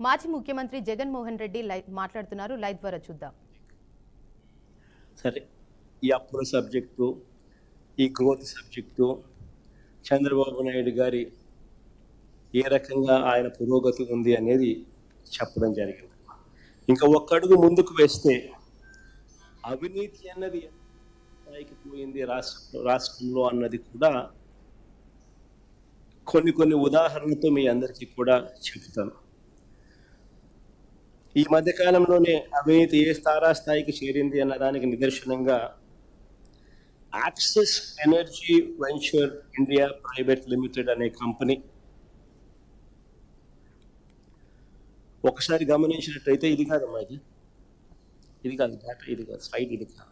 మాజీ ముఖ్యమంత్రి జగన్మోహన్ రెడ్డి మాట్లాడుతున్నారు. లైవ్ ద్వారా చూద్దాం. సరే, ఈ అప్పుల సబ్జెక్టు, ఈ గ్రోత్ సబ్జెక్టు, చంద్రబాబు నాయుడు గారి ఏ రకంగా ఆయన పురోగతి ఉంది అనేది చెప్పడం జరిగింది. ఇంకా ఒక్క అడుగు ముందుకు వేస్తే అవినీతి అన్నది స్థాయికి పోయింది రాష్ట్రంలో అన్నది కూడా కొన్ని ఉదాహరణలతో మీ అందరికీ కూడా చెప్తాను. ఈ మధ్యకాలంలోనే అవినీతి ఏ స్థాయికి చేరింది అన్నదానికి నిదర్శనంగా axis energy venture India private limited అనే కంపెనీ, ఒకసారి గమనించినట్టయితే ఇది కాదమ్మా, ఇది కాదు డేటా, ఇది కాదు స్లైడ్, ఇది కాదు.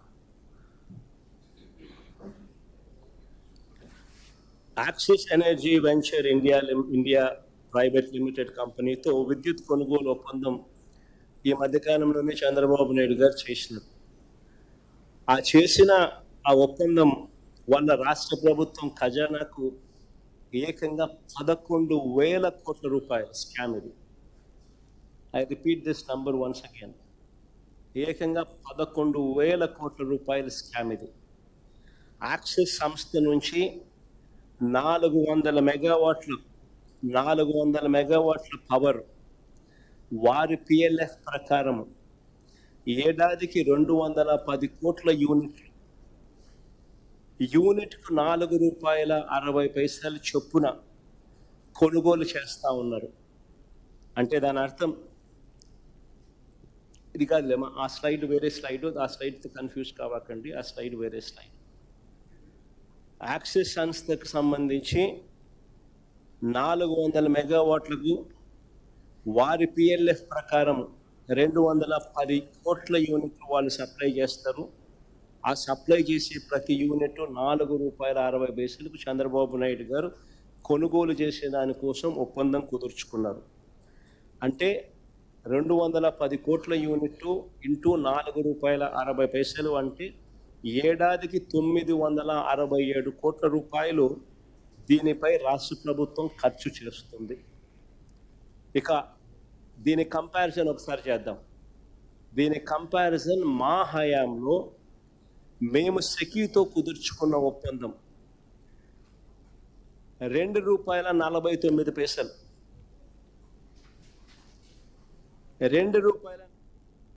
Axis energy venture India private limited కంపెనీతో విద్యుత్ కొనుగోలు ఒప్పందం ఈ మధ్యకాలంలోనే చంద్రబాబు నాయుడు గారు చేసినారు. చేసిన ఆ ఒప్పందం వల్ల రాష్ట్ర ప్రభుత్వం ఖజానాకు ఏకంగా 11,000 కోట్ల రూపాయలు స్కామ్. ఇది I repeat this number once again, ఏకంగా 11,000 కోట్ల రూపాయల స్కామ్ ఇది. యాక్సిస్ సంస్థ నుంచి 400 మెగావాట్ల పవర్ వారి పిఎల్ఎఫ్ ప్రకారం ఏడాదికి 210 కోట్ల యూనిట్కు ₹4.60 చొప్పున కొనుగోలు చేస్తూ ఉన్నారు. అంటే దాని అర్థం ఇది కాదులేమా, ఆ స్లైడ్ వేరే స్లైడ్, ఆ స్లైడ్తో కన్ఫ్యూజ్ కావకండి, ఆ స్లైడ్ వేరే స్లైడ్. యాక్సిస్ సంస్థకు సంబంధించి 400 మెగావాట్లకు వారి పిఎల్ఎఫ్ ప్రకారం 210 కోట్ల యూనిట్లు వాళ్ళు సప్లై చేస్తారు. ఆ సప్లై చేసే ప్రతి యూనిట్ ₹4.60 చంద్రబాబు నాయుడు గారు కొనుగోలు చేసే దానికోసం ఒప్పందం కుదుర్చుకున్నారు. అంటే 210 కోట్ల యూనిట్లు ఇంటూ ₹4.60 అంటే ఏడాదికి 967 కోట్ల రూపాయలు దీనిపై రాష్ట్ర ప్రభుత్వం ఖర్చు చేస్తుంది. ఇక దీని కంపారిజన్ ఒకసారి చేద్దాం. దీని కంపారిజన్ మా హయాంలో మేము సెకీతో కుదుర్చుకున్న ఒప్పందం ₹2.49, ₹2.49